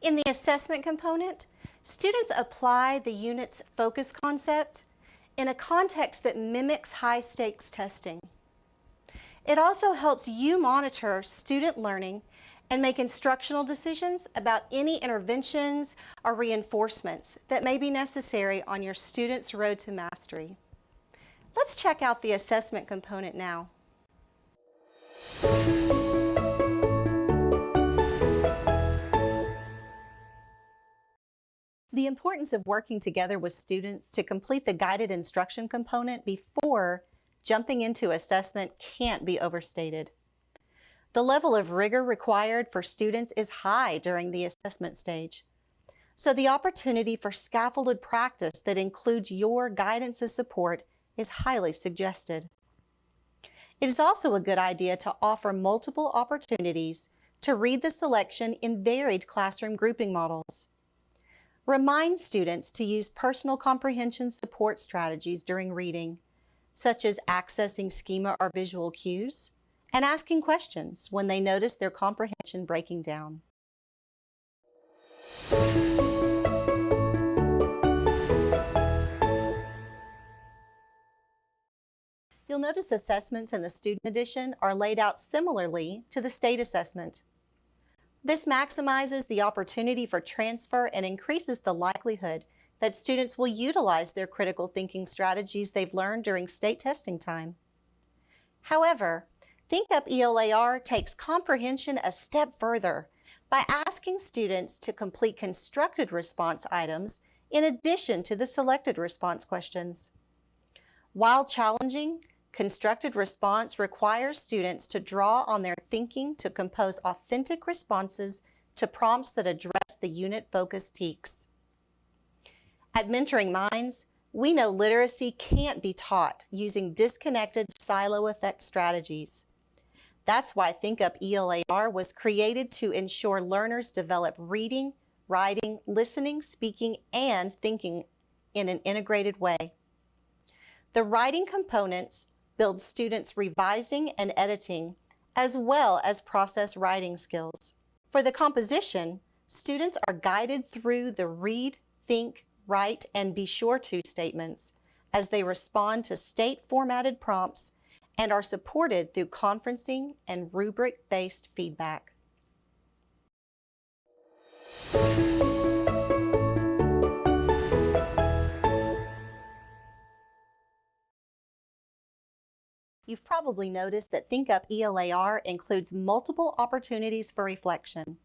In the assessment component, students apply the unit's focus concept in a context that mimics high-stakes testing. It also helps you monitor student learning and make instructional decisions about any interventions or reinforcements that may be necessary on your student's road to mastery. Let's check out the assessment component now. The importance of working together with students to complete the guided instruction component before jumping into assessment can't be overstated. The level of rigor required for students is high during the assessment stage. So the opportunity for scaffolded practice that includes your guidance and support is highly suggested. It is also a good idea to offer multiple opportunities to read the selection in varied classroom grouping models. Remind students to use personal comprehension support strategies during reading, such as accessing schema or visual cues, and asking questions when they notice their comprehension breaking down. You'll notice assessments in the Student Edition are laid out similarly to the State Assessment. This maximizes the opportunity for transfer and increases the likelihood that students will utilize their critical thinking strategies they've learned during state testing time. However, ThinkUp ELAR takes comprehension a step further by asking students to complete constructed response items in addition to the selected response questions. While challenging, constructed response requires students to draw on their thinking to compose authentic responses to prompts that address the unit-focused TEKS. At Mentoring Minds, we know literacy can't be taught using disconnected silo effect strategies. That's why ThinkUp ELAR was created to ensure learners develop reading, writing, listening, speaking, and thinking in an integrated way. The writing components build students' revising and editing, as well as process writing skills. For the composition, students are guided through the read, think, write, and be sure to statements as they respond to state-formatted prompts and are supported through conferencing and rubric-based feedback. You've probably noticed that ThinkUp ELAR includes multiple opportunities for reflection.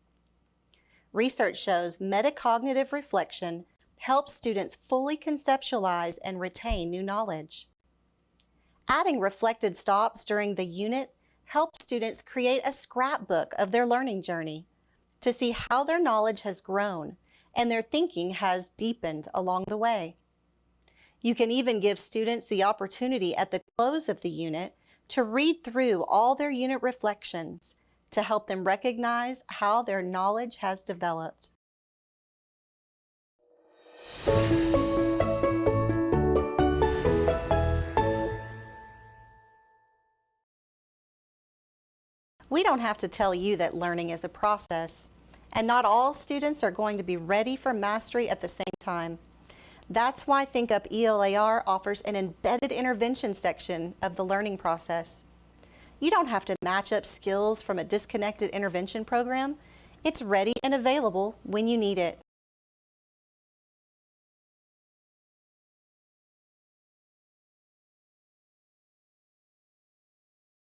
Research shows metacognitive reflection helps students fully conceptualize and retain new knowledge. Adding reflected stops during the unit helps students create a scrapbook of their learning journey to see how their knowledge has grown and their thinking has deepened along the way. You can even give students the opportunity at the close of the unit to read through all their unit reflections to help them recognize how their knowledge has developed. We don't have to tell you that learning is a process, and not all students are going to be ready for mastery at the same time. That's why ThinkUp ELAR offers an embedded intervention section of the learning process. You don't have to match up skills from a disconnected intervention program. It's ready and available when you need it.